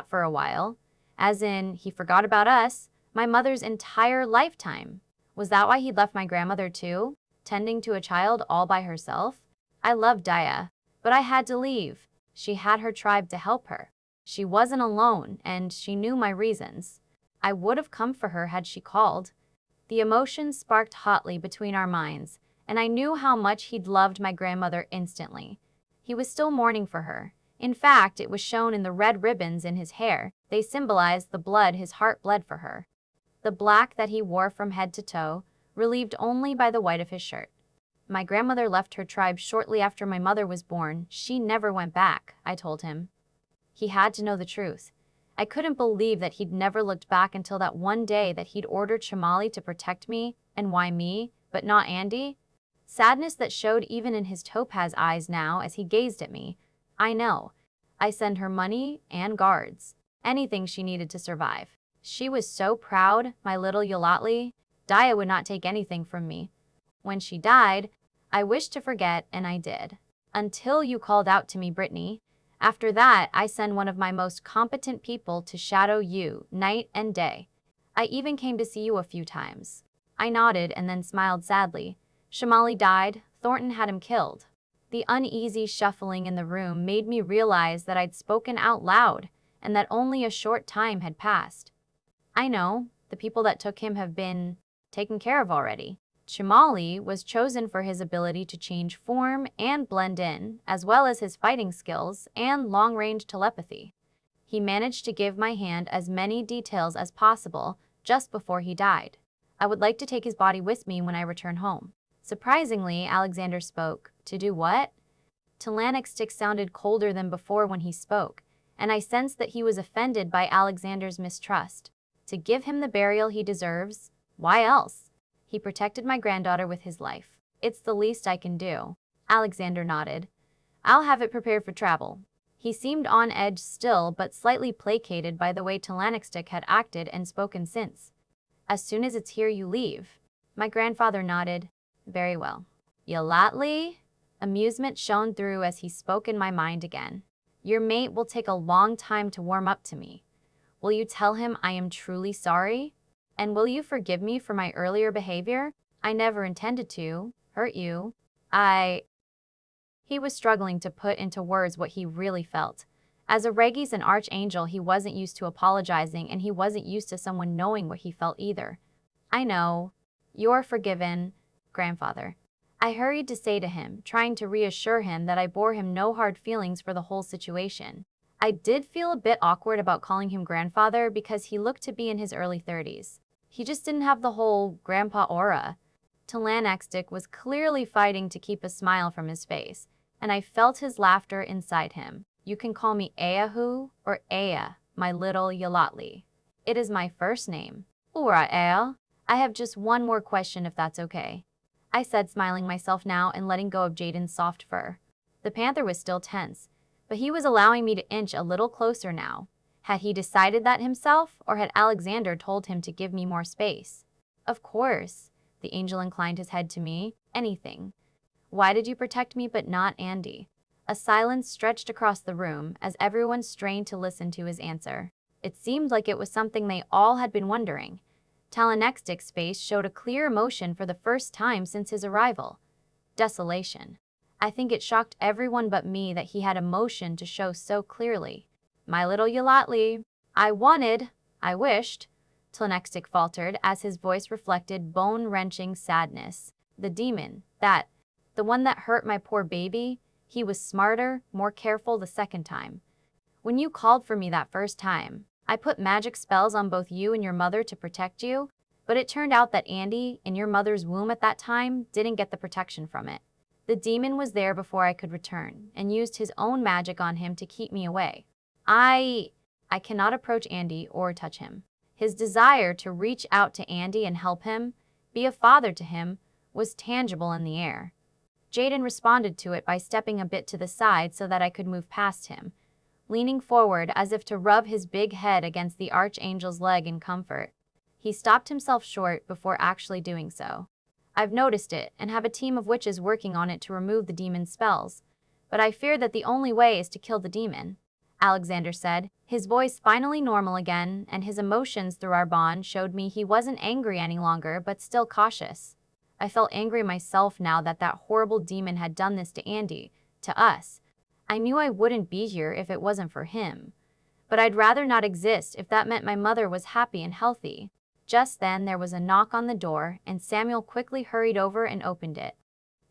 for a while, as in, he forgot about us, my mother's entire lifetime. Was that why he'd left my grandmother too, tending to a child all by herself? I loved Daya, but I had to leave. She had her tribe to help her. She wasn't alone, and she knew my reasons. I would have come for her had she called. The emotions sparked hotly between our minds, and I knew how much he'd loved my grandmother instantly. He was still mourning for her. In fact, it was shown in the red ribbons in his hair. They symbolized the blood his heart bled for her. The black that he wore from head to toe, relieved only by the white of his shirt. My grandmother left her tribe shortly after my mother was born. She never went back, I told him. He had to know the truth. I couldn't believe that he'd never looked back until that one day that he'd ordered Shamali to protect me, and why me, but not Andy? Sadness that showed even in his topaz eyes now as he gazed at me. I know. I send her money and guards. Anything she needed to survive. She was so proud, my little Yolatli. Daya would not take anything from me. When she died, I wished to forget, and I did. Until you called out to me, Brittany. After that, I send one of my most competent people to shadow you, night and day. I even came to see you a few times. I nodded and then smiled sadly. Shamali died. Thornton had him killed. The uneasy shuffling in the room made me realize that I'd spoken out loud, and that only a short time had passed. I know, the people that took him have been taken care of already. Shamali was chosen for his ability to change form and blend in, as well as his fighting skills and long-range telepathy. He managed to give my hand as many details as possible just before he died. I would like to take his body with me when I return home. Surprisingly, Alexander spoke. To do what? Talanic's stick sounded colder than before when he spoke, and I sensed that he was offended by Alexander's mistrust. To give him the burial he deserves? Why else? He protected my granddaughter with his life. It's the least I can do. Alexander nodded. I'll have it prepared for travel. He seemed on edge still, but slightly placated by the way Talanicstick had acted and spoken since. As soon as it's here, you leave. My grandfather nodded. Very well. Yolatli? Amusement shone through as he spoke in my mind again. Your mate will take a long time to warm up to me. Will you tell him I am truly sorry? And will you forgive me for my earlier behavior? I never intended to hurt you. He was struggling to put into words what he really felt. As a Regis and Archangel, he wasn't used to apologizing, and he wasn't used to someone knowing what he felt either. I know. You're forgiven, grandfather. I hurried to say to him, trying to reassure him that I bore him no hard feelings for the whole situation. I did feel a bit awkward about calling him grandfather because he looked to be in his early 30s. He just didn't have the whole grandpa aura. Talanicstick was clearly fighting to keep a smile from his face, and I felt his laughter inside him. You can call me Eahu or Ea, my little Yolatli. It is my first name. Ura Ea. I have just one more question if that's okay. I said, smiling myself now and letting go of Jaden's soft fur. The panther was still tense, but he was allowing me to inch a little closer now. Had he decided that himself, or had Alexander told him to give me more space? Of course. The angel inclined his head to me. Anything. Why did you protect me but not Andy? A silence stretched across the room as everyone strained to listen to his answer. It seemed like it was something they all had been wondering. Talanicstick's face showed a clear emotion for the first time since his arrival. Desolation. I think it shocked everyone but me that he had emotion to show so clearly. My little Yolatli. I wished, Talanicstick faltered as his voice reflected bone-wrenching sadness. The demon, the one that hurt my poor baby, he was smarter, more careful the second time. When you called for me that first time, I put magic spells on both you and your mother to protect you, but it turned out that Andy, in your mother's womb at that time, didn't get the protection from it. The demon was there before I could return, and used his own magic on him to keep me away. I cannot approach Andy or touch him. His desire to reach out to Andy and help him, be a father to him, was tangible in the air. Jaden responded to it by stepping a bit to the side so that I could move past him, leaning forward as if to rub his big head against the Archangel's leg in comfort. He stopped himself short before actually doing so. I've noticed it, and have a team of witches working on it to remove the demon's spells, but I fear that the only way is to kill the demon. Alexander said, his voice finally normal again, and his emotions through our bond showed me he wasn't angry any longer, but still cautious. I felt angry myself now that that horrible demon had done this to Andy, to us. I knew I wouldn't be here if it wasn't for him. But I'd rather not exist if that meant my mother was happy and healthy. Just then there was a knock on the door, and Samuel quickly hurried over and opened it.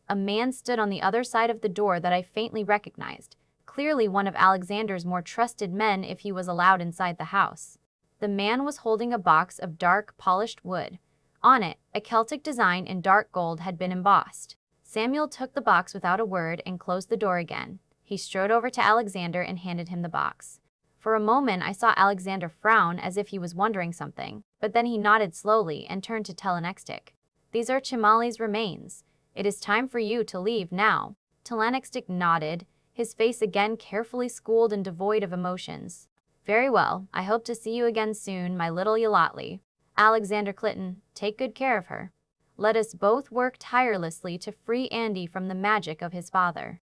A man stood on the other side of the door that I faintly recognized, clearly one of Alexander's more trusted men if he was allowed inside the house. The man was holding a box of dark, polished wood. On it, a Celtic design in dark gold had been embossed. Samuel took the box without a word and closed the door again. He strode over to Alexander and handed him the box. For a moment I saw Alexander frown as if he was wondering something, but then he nodded slowly and turned to Telenextic. "These are Chimali's remains. It is time for you to leave now." Telenextic nodded, his face again carefully schooled and devoid of emotions. "Very well, I hope to see you again soon, my little Yolatli. Alexander Clitton, take good care of her. Let us both work tirelessly to free Andy from the magic of his father."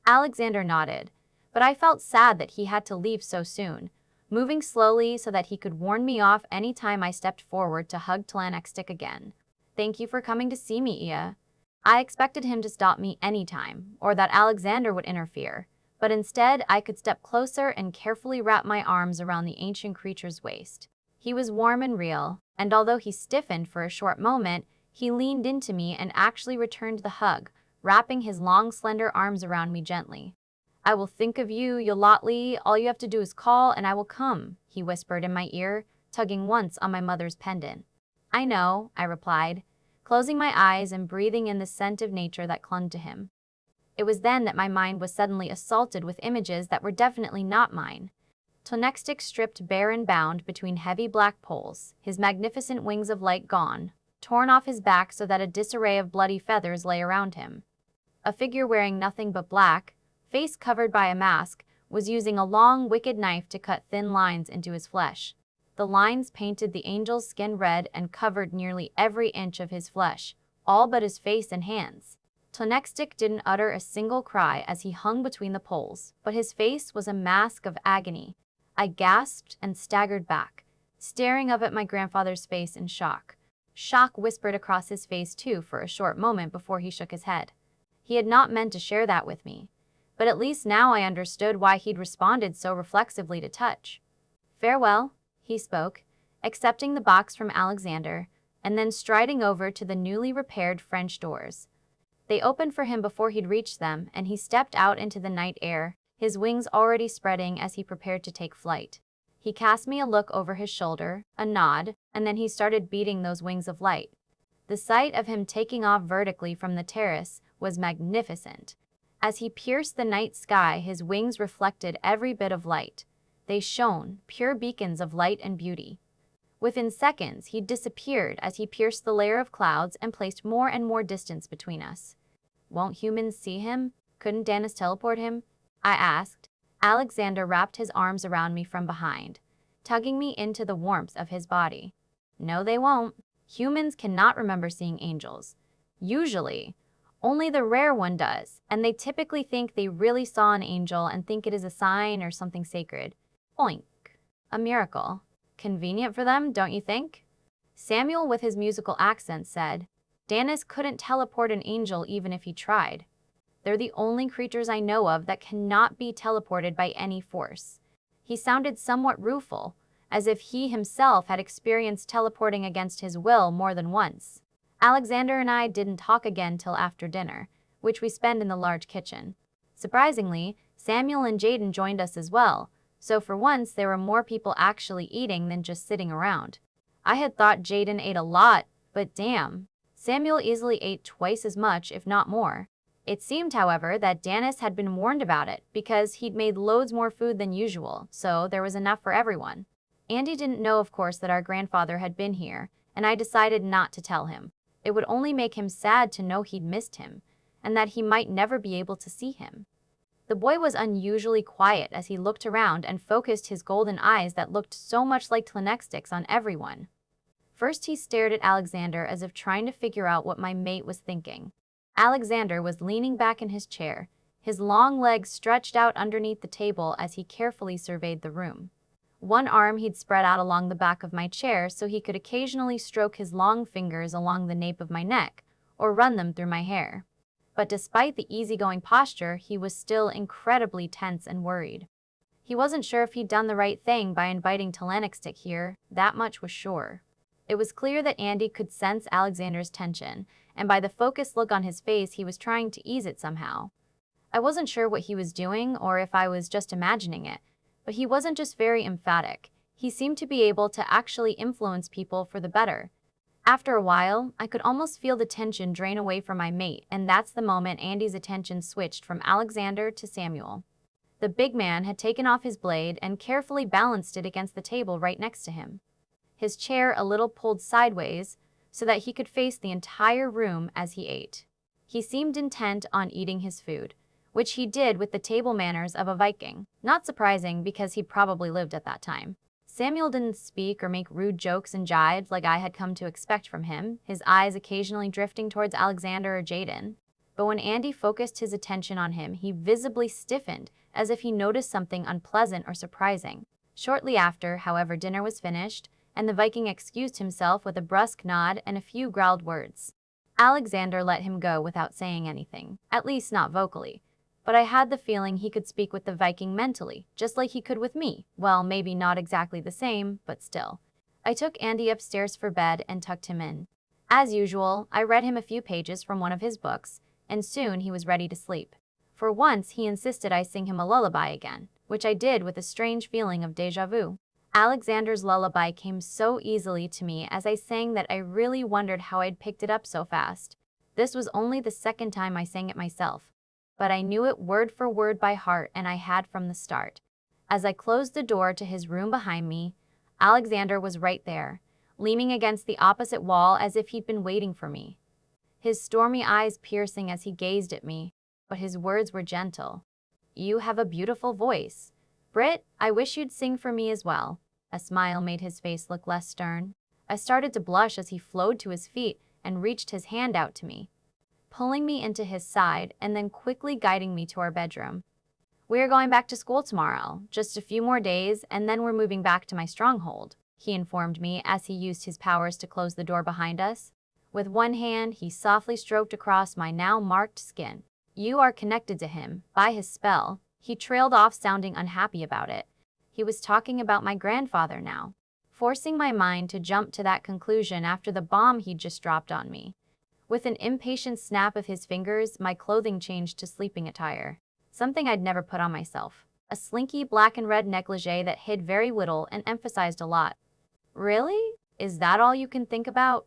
Alexander nodded, but I felt sad that he had to leave so soon, moving slowly so that he could warn me off any time I stepped forward to hug Telenextic again. "Thank you for coming to see me, Ia." I expected him to stop me any time, or that Alexander would interfere, but instead I could step closer and carefully wrap my arms around the ancient creature's waist. He was warm and real, and although he stiffened for a short moment, he leaned into me and actually returned the hug, wrapping his long, slender arms around me gently. "I will think of you, Yolatli. All you have to do is call, and I will come," he whispered in my ear, tugging once on my mother's pendant. "I know," I replied, closing my eyes and breathing in the scent of nature that clung to him. It was then that my mind was suddenly assaulted with images that were definitely not mine. Telenextic stripped bare and bound between heavy black poles, his magnificent wings of light gone, torn off his back so that a disarray of bloody feathers lay around him. A figure wearing nothing but black, face covered by a mask, was using a long, wicked knife to cut thin lines into his flesh. The lines painted the angel's skin red and covered nearly every inch of his flesh, all but his face and hands. Telenextic didn't utter a single cry as he hung between the poles, but his face was a mask of agony. I gasped and staggered back, staring up at my grandfather's face in shock. Shock whispered across his face too for a short moment before he shook his head. He had not meant to share that with me, but at least now I understood why he'd responded so reflexively to touch. "Farewell," he spoke, accepting the box from Alexander, and then striding over to the newly repaired French doors. They opened for him before he'd reached them, and he stepped out into the night air, his wings already spreading as he prepared to take flight. He cast me a look over his shoulder, a nod, and then he started beating those wings of light. The sight of him taking off vertically from the terrace was magnificent. As he pierced the night sky, his wings reflected every bit of light. They shone, pure beacons of light and beauty. Within seconds, he disappeared as he pierced the layer of clouds and placed more and more distance between us. "Won't humans see him? Couldn't Dennis teleport him?" I asked. Alexander wrapped his arms around me from behind, tugging me into the warmth of his body. "No, they won't. Humans cannot remember seeing angels. Usually, only the rare one does, and they typically think they really saw an angel and think it is a sign or something sacred. Oink. A miracle. Convenient for them, don't you think?" Samuel, with his musical accent, said, "Dennis couldn't teleport an angel even if he tried. They're the only creatures I know of that cannot be teleported by any force." He sounded somewhat rueful, as if he himself had experienced teleporting against his will more than once. Alexander and I didn't talk again till after dinner, which we spent in the large kitchen. Surprisingly, Samuel and Jaden joined us as well, so for once there were more people actually eating than just sitting around. I had thought Jaden ate a lot, but damn, Samuel easily ate twice as much, if not more. It seemed, however, that Dennis had been warned about it because he'd made loads more food than usual, so there was enough for everyone. Andy didn't know, of course, that our grandfather had been here, and I decided not to tell him. It would only make him sad to know he'd missed him, and that he might never be able to see him. The boy was unusually quiet as he looked around and focused his golden eyes that looked so much like Telenextic's on everyone. First he stared at Alexander as if trying to figure out what my mate was thinking. Alexander was leaning back in his chair, his long legs stretched out underneath the table as he carefully surveyed the room. One arm he'd spread out along the back of my chair so he could occasionally stroke his long fingers along the nape of my neck or run them through my hair. But despite the easygoing posture, he was still incredibly tense and worried. He wasn't sure if he'd done the right thing by inviting Telenexic here, that much was sure. It was clear that Andy could sense Alexander's tension, and by the focused look on his face, he was trying to ease it somehow. I wasn't sure what he was doing or if I was just imagining it, but he wasn't just very emphatic. He seemed to be able to actually influence people for the better. After a while, I could almost feel the tension drain away from my mate, and that's the moment Andy's attention switched from Alexander to Samuel. The big man had taken off his blade and carefully balanced it against the table right next to him, his chair a little pulled sideways so that he could face the entire room as he ate. He seemed intent on eating his food, which he did with the table manners of a Viking. Not surprising because he probably lived at that time. Samuel didn't speak or make rude jokes and jibes like I had come to expect from him, his eyes occasionally drifting towards Alexander or Jaden. But when Andy focused his attention on him, he visibly stiffened, as if he noticed something unpleasant or surprising. Shortly after, however, dinner was finished, and the Viking excused himself with a brusque nod and a few growled words. Alexander let him go without saying anything, at least not vocally. But I had the feeling he could speak with the Viking mentally, just like he could with me. Well, maybe not exactly the same, but still. I took Andy upstairs for bed and tucked him in. As usual, I read him a few pages from one of his books, and soon he was ready to sleep. For once, he insisted I sing him a lullaby again, which I did with a strange feeling of déjà vu. Alexander's lullaby came so easily to me as I sang that I really wondered how I'd picked it up so fast. This was only the second time I sang it myself, but I knew it word for word by heart, and I had from the start. As I closed the door to his room behind me, Alexander was right there, leaning against the opposite wall as if he'd been waiting for me. His stormy eyes piercing as he gazed at me, but his words were gentle. "You have a beautiful voice. Britt, I wish you'd sing for me as well." A smile made his face look less stern. I started to blush as he flowed to his feet and reached his hand out to me, pulling me into his side and then quickly guiding me to our bedroom. "We're going back to school tomorrow, just a few more days, and then we're moving back to my stronghold," he informed me as he used his powers to close the door behind us. With one hand, he softly stroked across my now marked skin. "You are connected to him, by his spell." He trailed off, sounding unhappy about it. He was talking about my grandfather now, forcing my mind to jump to that conclusion after the bomb he'd just dropped on me. With an impatient snap of his fingers, my clothing changed to sleeping attire, something I'd never put on myself. A slinky black and red negligee that hid very little and emphasized a lot. "Really? Is that all you can think about?"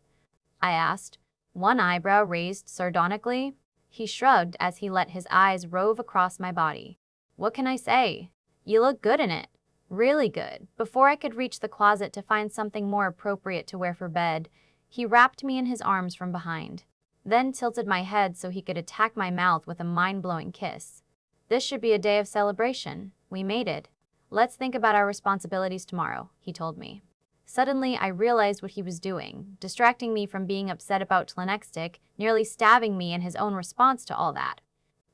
I asked, one eyebrow raised sardonically. He shrugged as he let his eyes rove across my body. "What can I say? You look good in it. Really good." Before I could reach the closet to find something more appropriate to wear for bed, he wrapped me in his arms from behind, then tilted my head so he could attack my mouth with a mind-blowing kiss. "This should be a day of celebration. We made it. Let's think about our responsibilities tomorrow," he told me. Suddenly, I realized what he was doing, distracting me from being upset about Telenexic, nearly stabbing me in his own response to all that.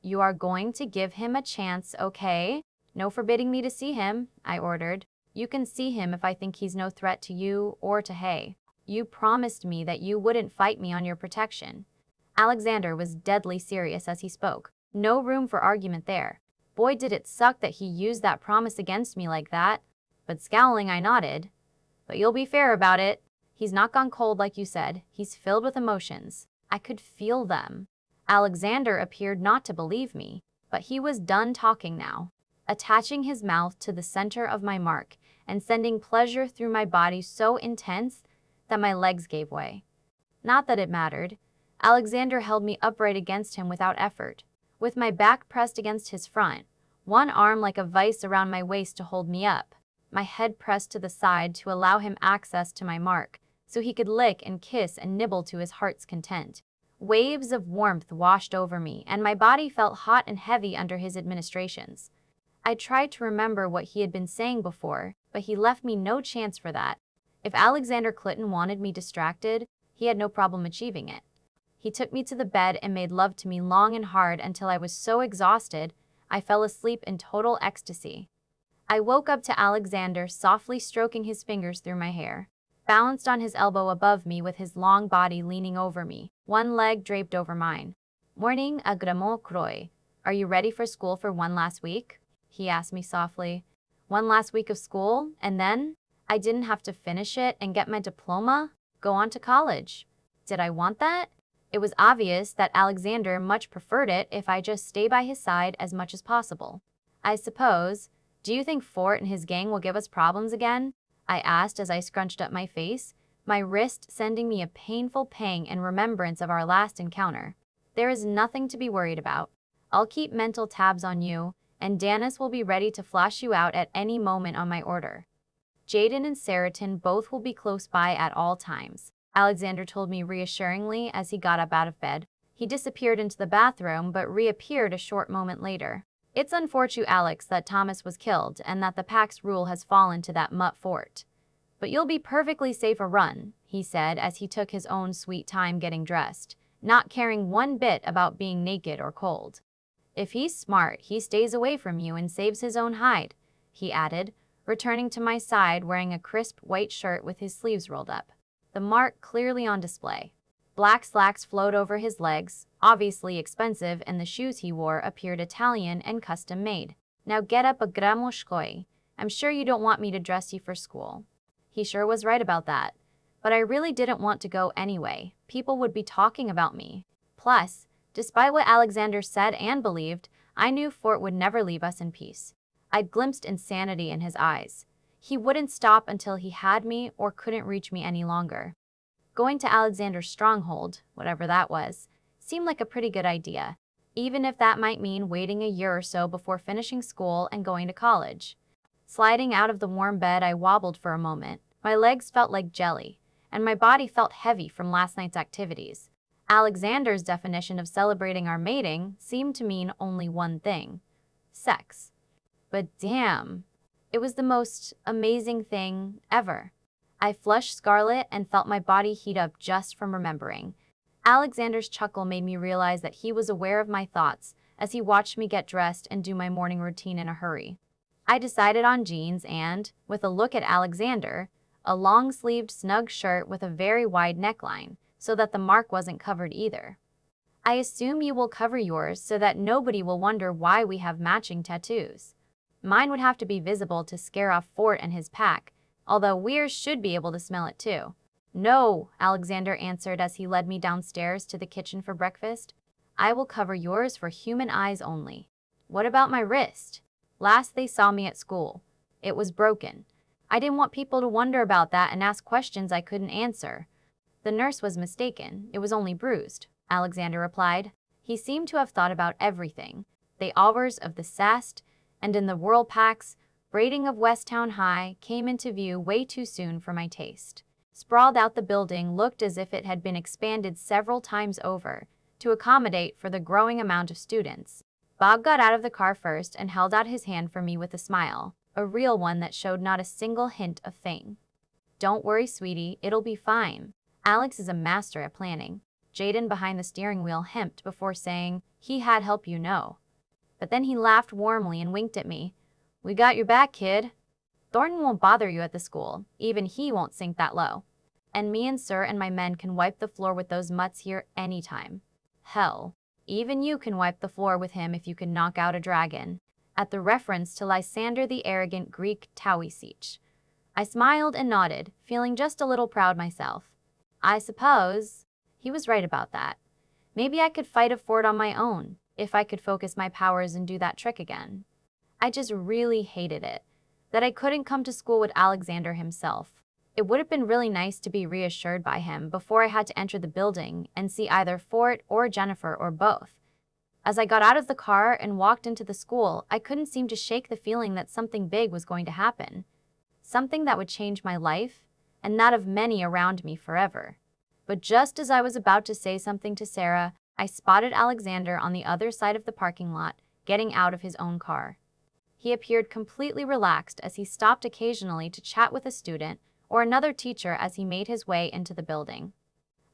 "You are going to give him a chance, okay? No forbidding me to see him," I ordered. "You can see him if I think he's no threat to you or to Hay. You promised me that you wouldn't fight me on your protection." Alexander was deadly serious as he spoke. No room for argument there. Boy, did it suck that he used that promise against me like that. But scowling, I nodded. "But you'll be fair about it. He's not gone cold like you said. He's filled with emotions. I could feel them." Alexander appeared not to believe me, but he was done talking now, attaching his mouth to the center of my mark and sending pleasure through my body so intense that my legs gave way. Not that it mattered. Alexander held me upright against him without effort, with my back pressed against his front, one arm like a vice around my waist to hold me up, my head pressed to the side to allow him access to my mark, so he could lick and kiss and nibble to his heart's content. Waves of warmth washed over me, and my body felt hot and heavy under his administrations. I tried to remember what he had been saying before, but he left me no chance for that. If Alexander Clitton wanted me distracted, he had no problem achieving it. He took me to the bed and made love to me long and hard until I was so exhausted, I fell asleep in total ecstasy. I woke up to Alexander softly stroking his fingers through my hair, balanced on his elbow above me with his long body leaning over me, one leg draped over mine. Morning, agramo kroy. Are you ready for school for one last week? He asked me softly. One last week of school, and then? I didn't have to finish it and get my diploma? Go on to college. Did I want that? It was obvious that Alexander much preferred it if I just stay by his side as much as possible. I suppose. Do you think Fort and his gang will give us problems again? I asked as I scrunched up my face, my wrist sending me a painful pang in remembrance of our last encounter. There is nothing to be worried about. I'll keep mental tabs on you, and Danis will be ready to flash you out at any moment on my order. Jaden and Saraton both will be close by at all times, Alexander told me reassuringly as he got up out of bed. He disappeared into the bathroom but reappeared a short moment later. It's unfortunate, Alex, that Thomas was killed and that the Pax rule has fallen to that mutt Fort. But you'll be perfectly safe a run, he said as he took his own sweet time getting dressed, not caring one bit about being naked or cold. If he's smart, he stays away from you and saves his own hide, he added, returning to my side wearing a crisp white shirt with his sleeves rolled up, the mark clearly on display. Black slacks flowed over his legs, obviously expensive, and the shoes he wore appeared Italian and custom-made. Now get up a gramoshkoi. I'm sure you don't want me to dress you for school. He sure was right about that. But I really didn't want to go anyway. People would be talking about me. Plus, despite what Alexander said and believed, I knew Fort would never leave us in peace. I'd glimpsed insanity in his eyes. He wouldn't stop until he had me or couldn't reach me any longer. Going to Alexander's stronghold, whatever that was, seemed like a pretty good idea, even if that might mean waiting a year or so before finishing school and going to college. Sliding out of the warm bed, I wobbled for a moment. My legs felt like jelly, and my body felt heavy from last night's activities. Alexander's definition of celebrating our mating seemed to mean only one thing: sex. But damn, it was the most amazing thing ever. I flushed scarlet and felt my body heat up just from remembering. Alexander's chuckle made me realize that he was aware of my thoughts as he watched me get dressed and do my morning routine in a hurry. I decided on jeans and, with a look at Alexander, a long-sleeved snug shirt with a very wide neckline, so that the mark wasn't covered either. I assume you will cover yours so that nobody will wonder why we have matching tattoos. Mine would have to be visible to scare off Fort and his pack, although Weirs should be able to smell it too. No, Alexander answered as he led me downstairs to the kitchen for breakfast. I will cover yours for human eyes only. What about my wrist? Last they saw me at school, it was broken. I didn't want people to wonder about that and ask questions I couldn't answer. The nurse was mistaken. It was only bruised, Alexander replied. He seemed to have thought about everything. The hours of the SAST, and in the Whirlpacks, braiding of Westtown High came into view way too soon for my taste. Sprawled out, the building looked as if it had been expanded several times over to accommodate for the growing amount of students. Bob got out of the car first and held out his hand for me with a smile, a real one that showed not a single hint of feign. Don't worry, sweetie, it'll be fine. Alex is a master at planning. Jaden behind the steering wheel hemped before saying, he had help, you know. But then he laughed warmly and winked at me. We got your back, kid. Thornton won't bother you at the school. Even he won't sink that low. And me and Sir and my men can wipe the floor with those mutts here anytime. Hell, even you can wipe the floor with him if you can knock out a dragon. At the reference to Lysander the arrogant Greek Taoiseach. I smiled and nodded, feeling just a little proud myself. I suppose he was right about that. Maybe I could fight a fort on my own, if I could focus my powers and do that trick again. I just really hated it, that I couldn't come to school with Alexander himself. It would have been really nice to be reassured by him before I had to enter the building and see either Fort or Jennifer or both. As I got out of the car and walked into the school, I couldn't seem to shake the feeling that something big was going to happen. Something that would change my life, and that of many around me forever. But just as I was about to say something to Sarah, I spotted Alexander on the other side of the parking lot, getting out of his own car. He appeared completely relaxed as he stopped occasionally to chat with a student or another teacher as he made his way into the building.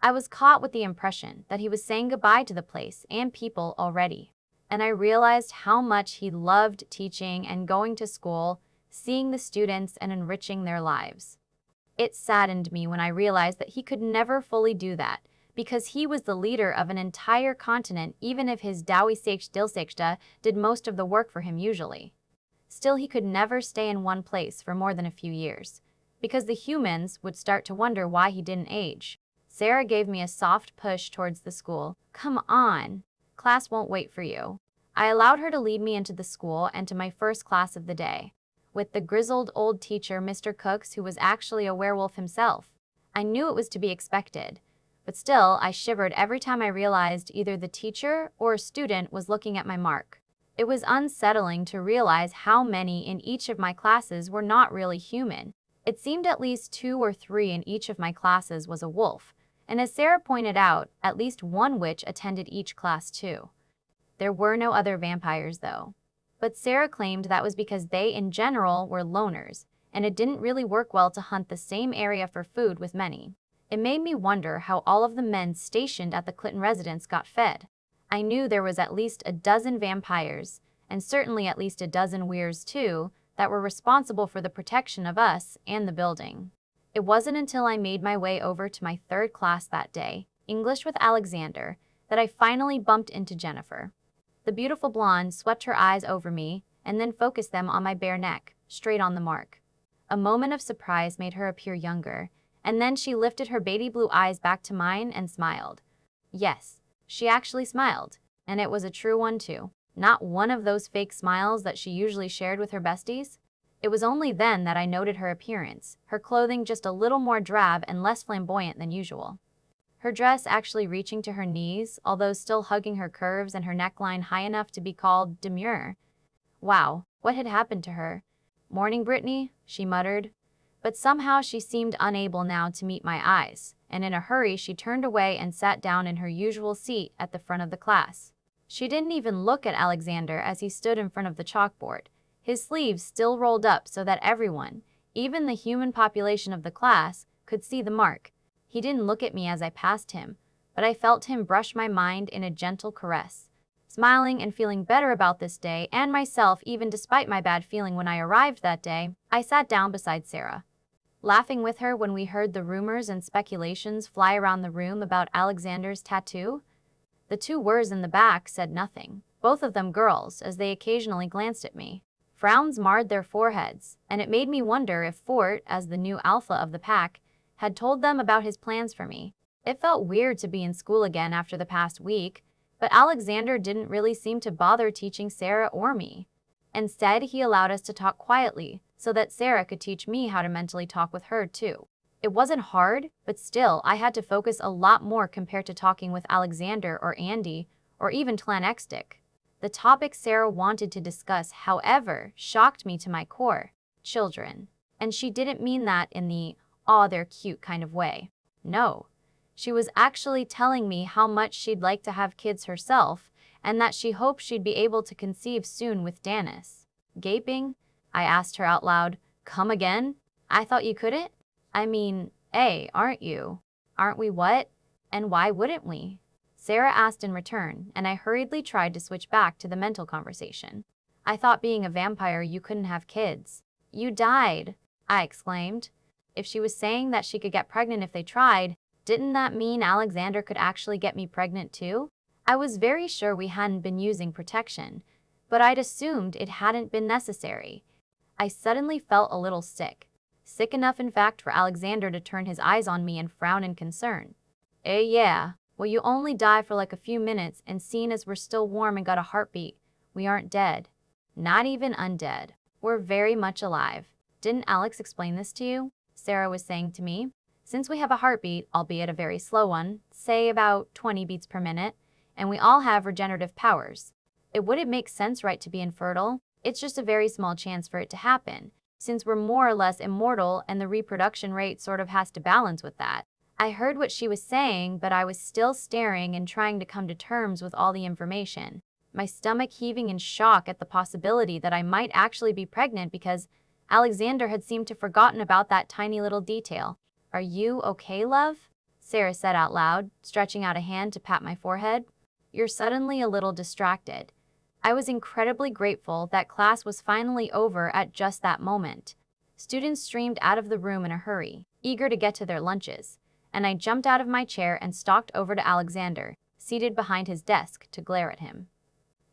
I was caught with the impression that he was saying goodbye to the place and people already. And I realized how much he loved teaching and going to school, seeing the students and enriching their lives. It saddened me when I realized that he could never fully do that, because he was the leader of an entire continent even if his Dilseksta did most of the work for him usually. Still, he could never stay in one place for more than a few years, because the humans would start to wonder why he didn't age. Sarah gave me a soft push towards the school. Come on, class won't wait for you. I allowed her to lead me into the school and to my first class of the day, with the grizzled old teacher, Mr. Cooks, who was actually a werewolf himself. I knew it was to be expected, but still, I shivered every time I realized either the teacher or a student was looking at my mark. It was unsettling to realize how many in each of my classes were not really human. It seemed at least 2 or 3 in each of my classes was a wolf, and as Sarah pointed out, at least one witch attended each class too. There were no other vampires though. But Sarah claimed that was because they in general were loners, and it didn't really work well to hunt the same area for food with many. It made me wonder how all of the men stationed at the Clitton residence got fed. I knew there was at least a dozen vampires, and certainly at least a dozen weirs too, that were responsible for the protection of us and the building. It wasn't until I made my way over to my 3rd class that day, English with Alexander, that I finally bumped into Jennifer. The beautiful blonde swept her eyes over me and then focused them on my bare neck, straight on the mark. A moment of surprise made her appear younger, and then she lifted her baby blue eyes back to mine and smiled. Yes, she actually smiled, and it was a true one too. Not one of those fake smiles that she usually shared with her besties. It was only then that I noted her appearance, her clothing just a little more drab and less flamboyant than usual. Her dress actually reaching to her knees, although still hugging her curves and her neckline high enough to be called demure. Wow, what had happened to her? "Morning, Brittany," she muttered. But somehow she seemed unable now to meet my eyes, and in a hurry she turned away and sat down in her usual seat at the front of the class. She didn't even look at Alexander as he stood in front of the chalkboard, his sleeves still rolled up so that everyone, even the human population of the class, could see the mark. He didn't look at me as I passed him, but I felt him brush my mind in a gentle caress. Smiling and feeling better about this day and myself even despite my bad feeling when I arrived that day, I sat down beside Sarah, laughing with her when we heard the rumors and speculations fly around the room about Alexander's tattoo. The 2 weirs in the back said nothing, both of them girls, as they occasionally glanced at me. Frowns marred their foreheads, and it made me wonder if Fort, as the new alpha of the pack, had told them about his plans for me. It felt weird to be in school again after the past week, but Alexander didn't really seem to bother teaching Sarah or me. Instead, he allowed us to talk quietly, so that Sarah could teach me how to mentally talk with her too. It wasn't hard, but still, I had to focus a lot more compared to talking with Alexander or Andy, or even Clan Extic. The topic Sarah wanted to discuss, however, shocked me to my core: children. And she didn't mean that in the, "aw, they're cute" kind of way. No. She was actually telling me how much she'd like to have kids herself, and that she hoped she'd be able to conceive soon with Dennis. Gaping, I asked her out loud, "Come again? I thought you couldn't? I mean, aren't you? Aren't we what? And why wouldn't we?" Sarah asked in return, and I hurriedly tried to switch back to the mental conversation. "I thought being a vampire you couldn't have kids." "You died," I exclaimed. If she was saying that she could get pregnant if they tried, didn't that mean Alexander could actually get me pregnant too? I was very sure we hadn't been using protection, but I'd assumed it hadn't been necessary. I suddenly felt a little sick. Sick enough, in fact, for Alexander to turn his eyes on me and frown in concern. Yeah. Well, you only die for like a few minutes, and seeing as we're still warm and got a heartbeat, we aren't dead. Not even undead. We're very much alive. Didn't Alex explain this to you?" Sarah was saying to me. "Since we have a heartbeat, albeit a very slow one, say about 20 beats per minute, and we all have regenerative powers, it wouldn't make sense, right, to be infertile? It's just a very small chance for it to happen, since we're more or less immortal and the reproduction rate sort of has to balance with that." I heard what she was saying, but I was still staring and trying to come to terms with all the information, my stomach heaving in shock at the possibility that I might actually be pregnant because Alexander had seemed to have forgotten about that tiny little detail. "Are you okay, love?" Sarah said out loud, stretching out a hand to pat my forehead. You're suddenly a little distracted. I was incredibly grateful that class was finally over at just that moment. Students streamed out of the room in a hurry, eager to get to their lunches, and I jumped out of my chair and stalked over to Alexander, seated behind his desk, to glare at him.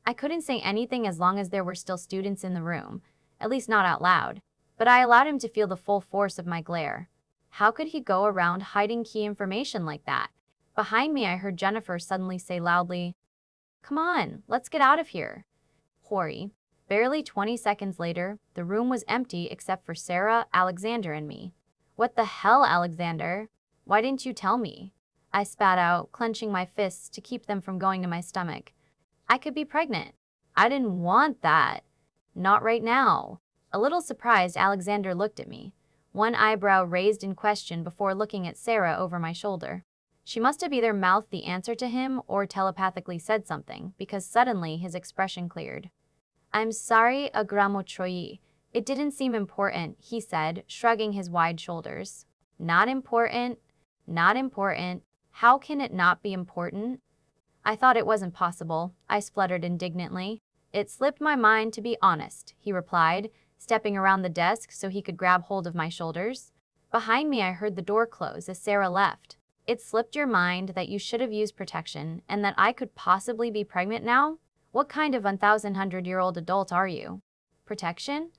I couldn't say anything as long as there were still students in the room, at least not out loud, but I allowed him to feel the full force of my glare. How could he go around hiding key information like that? Behind me, I heard Jennifer suddenly say loudly, "Come on, let's get out of here." Hurry. Barely 20 seconds later, the room was empty except for Sarah, Alexander, and me. What the hell, Alexander? Why didn't you tell me? I spat out, clenching my fists to keep them from going to my stomach. I could be pregnant. I didn't want that. Not right now. A little surprised, Alexander looked at me, one eyebrow raised in question before looking at Sarah over my shoulder. She must have either mouthed the answer to him or telepathically said something, because suddenly his expression cleared. I'm sorry, Agramo Troyi. It didn't seem important, he said, shrugging his wide shoulders. Not important? Not important? How can it not be important? I thought it wasn't possible, I spluttered indignantly. It slipped my mind, to be honest, he replied, stepping around the desk so he could grab hold of my shoulders. Behind me, I heard the door close as Sarah left. It slipped your mind that you should have used protection and that I could possibly be pregnant now? What kind of 1,100-year-old adult are you? Protection?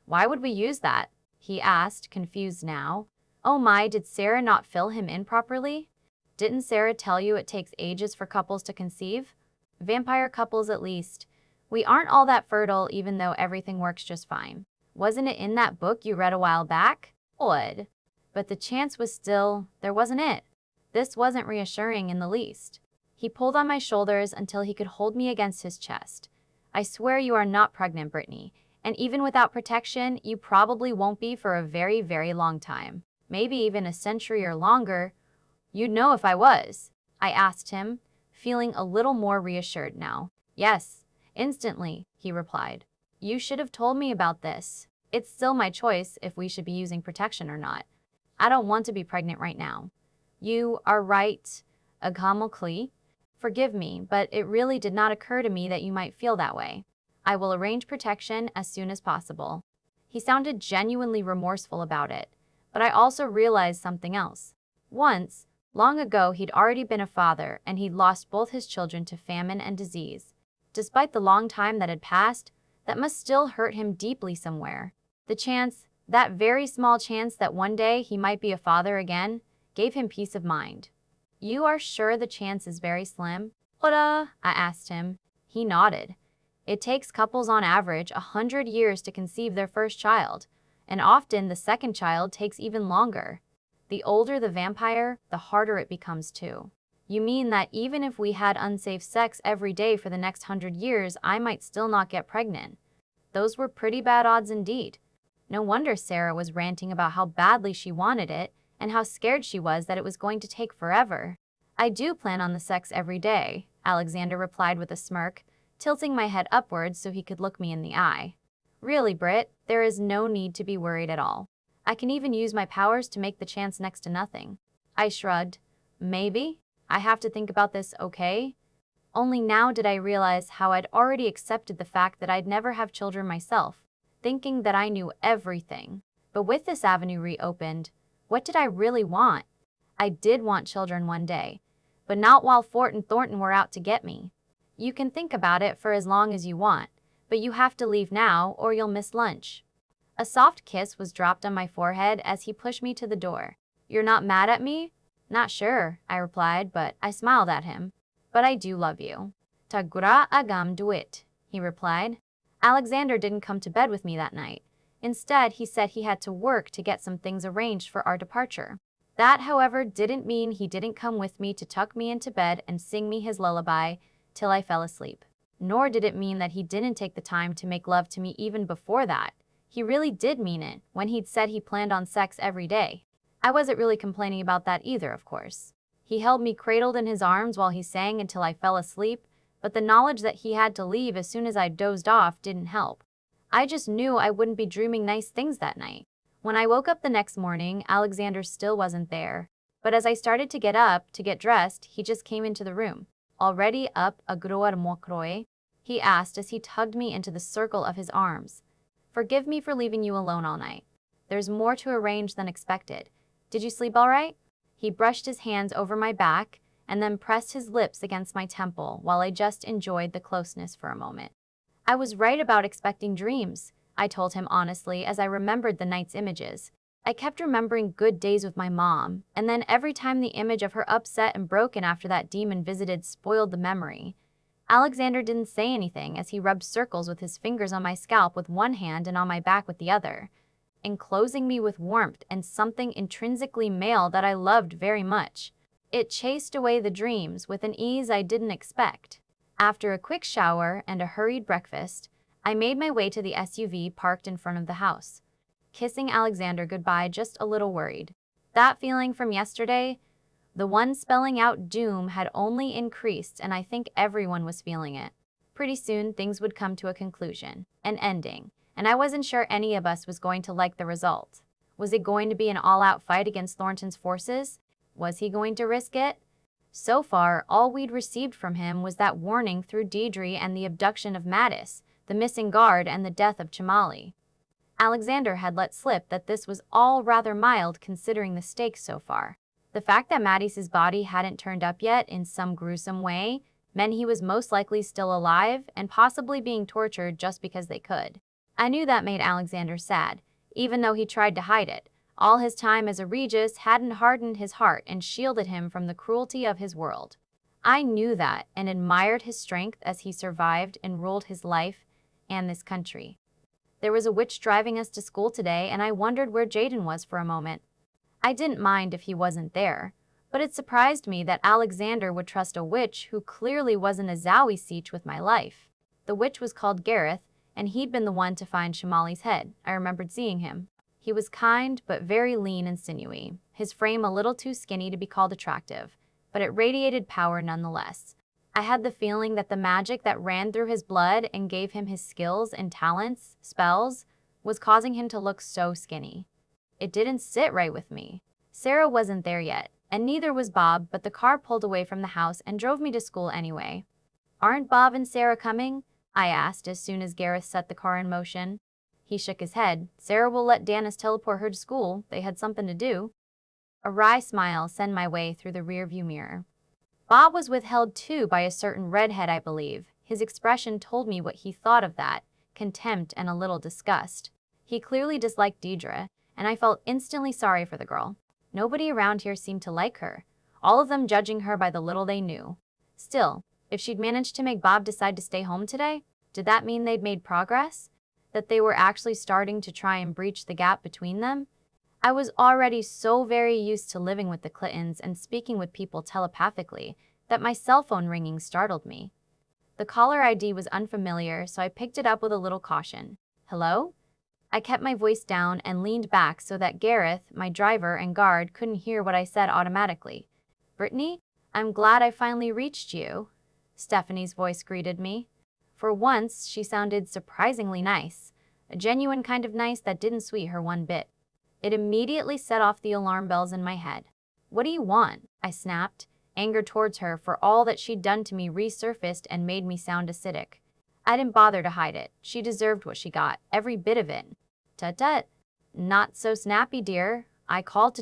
Why would we use that? He asked, confused now. Oh my, did Sarah not fill him in properly? Didn't Sarah tell you it takes ages for couples to conceive? Vampire couples, at least. We aren't all that fertile, even though everything works just fine. Wasn't it in that book you read a while back? Would. But the chance was still, there wasn't it. This wasn't reassuring in the least. He pulled on my shoulders until he could hold me against his chest. I swear you are not pregnant, Brittany, and even without protection, you probably won't be for a very, very long time. Maybe even a century or longer. You'd know if I was, I asked him, feeling a little more reassured now. Yes, instantly, he replied. You should have told me about this. It's still my choice if we should be using protection or not. I don't want to be pregnant right now. You are right, Agamokli. Forgive me, but it really did not occur to me that you might feel that way. I will arrange protection as soon as possible. He sounded genuinely remorseful about it, but I also realized something else. Once, long ago, he'd already been a father and he'd lost both his children to famine and disease. Despite the long time that had passed, that must still hurt him deeply somewhere. The chance, that very small chance that one day he might be a father again, gave him peace of mind. You are sure the chance is very slim? Oda, I asked him. He nodded. It takes couples on average 100 years to conceive their first child, and often the second child takes even longer. The older the vampire, the harder it becomes too. You mean that even if we had unsafe sex every day for the next 100 years, I might still not get pregnant? Those were pretty bad odds indeed. No wonder Sarah was ranting about how badly she wanted it and how scared she was that it was going to take forever. I do plan on the sex every day, Alexander replied with a smirk, tilting my head upwards so he could look me in the eye. Really, Britt, there is no need to be worried at all. I can even use my powers to make the chance next to nothing. I shrugged. Maybe? I have to think about this, okay? Only now did I realize how I'd already accepted the fact that I'd never have children myself, thinking that I knew everything. But with this avenue reopened, what did I really want? I did want children one day, but not while Fort and Thornton were out to get me. You can think about it for as long as you want, but you have to leave now or you'll miss lunch. A soft kiss was dropped on my forehead as he pushed me to the door. You're not mad at me? Not sure, I replied, but I smiled at him. But I do love you. Tagura agam duit, he replied. Alexander didn't come to bed with me that night. Instead, he said he had to work to get some things arranged for our departure. That, however, didn't mean he didn't come with me to tuck me into bed and sing me his lullaby till I fell asleep. Nor did it mean that he didn't take the time to make love to me even before that. He really did mean it when he'd said he planned on sex every day. I wasn't really complaining about that either, of course. He held me cradled in his arms while he sang until I fell asleep, but the knowledge that he had to leave as soon as I dozed off didn't help. I just knew I wouldn't be dreaming nice things that night. When I woke up the next morning, Alexander still wasn't there. But as I started to get up, to get dressed, he just came into the room. Already up a groar mokroy? He asked as he tugged me into the circle of his arms. Forgive me for leaving you alone all night. There's more to arrange than expected. Did you sleep all right? He brushed his hands over my back and then pressed his lips against my temple while I just enjoyed the closeness for a moment. I was right about expecting dreams, I told him honestly as I remembered the night's images. I kept remembering good days with my mom, and then every time the image of her upset and broken after that demon visited spoiled the memory. Alexander didn't say anything as he rubbed circles with his fingers on my scalp with one hand and on my back with the other, enclosing me with warmth and something intrinsically male that I loved very much. It chased away the dreams with an ease I didn't expect. After a quick shower and a hurried breakfast, I made my way to the SUV parked in front of the house, kissing Alexander goodbye just a little worried. That feeling from yesterday, the one spelling out doom, had only increased, and I think everyone was feeling it. Pretty soon, things would come to a conclusion, an ending, and I wasn't sure any of us was going to like the result. Was it going to be an all-out fight against Thornton's forces? Was he going to risk it? So far, all we'd received from him was that warning through Deidre and the abduction of Mattis, the missing guard, and the death of Chamali. Alexander had let slip that this was all rather mild considering the stakes so far. The fact that Mattis's body hadn't turned up yet in some gruesome way meant he was most likely still alive and possibly being tortured just because they could. I knew that made Alexander sad, even though he tried to hide it. All his time as a Regis hadn't hardened his heart and shielded him from the cruelty of his world. I knew that and admired his strength as he survived and ruled his life and this country. There was a witch driving us to school today, and I wondered where Jaden was for a moment. I didn't mind if he wasn't there, but it surprised me that Alexander would trust a witch who clearly wasn't a Zowie Seach with my life. The witch was called Gareth, and he'd been the one to find Shamali's head. I remembered seeing him. He was kind, but very lean and sinewy, his frame a little too skinny to be called attractive, but it radiated power nonetheless. I had the feeling that the magic that ran through his blood and gave him his skills and talents, spells, was causing him to look so skinny. It didn't sit right with me. Sarah wasn't there yet, and neither was Bob, but the car pulled away from the house and drove me to school anyway. Aren't Bob and Sarah coming? I asked as soon as Gareth set the car in motion. He shook his head. Sarah will let Danis teleport her to school. They had something to do. A wry smile sent my way through the rearview mirror. Bob was withheld too by a certain redhead, I believe. His expression told me what he thought of that, contempt and a little disgust. He clearly disliked Deidre, and I felt instantly sorry for the girl. Nobody around here seemed to like her, all of them judging her by the little they knew. Still, if she'd managed to make Bob decide to stay home today, did that mean they'd made progress? That they were actually starting to try and breach the gap between them? I was already so very used to living with the Clittons and speaking with people telepathically that my cell phone ringing startled me. The caller ID was unfamiliar, so I picked it up with a little caution. Hello? I kept my voice down and leaned back so that Gareth, my driver and guard, couldn't hear what I said automatically. Brittany, I'm glad I finally reached you. Stephanie's voice greeted me. For once, she sounded surprisingly nice, a genuine kind of nice that didn't sweet her one bit. It immediately set off the alarm bells in my head. What do you want? I snapped. Anger towards her for all that she'd done to me resurfaced and made me sound acidic. I didn't bother to hide it. She deserved what she got, every bit of it. Tut-tut. Not so snappy, dear. I called to do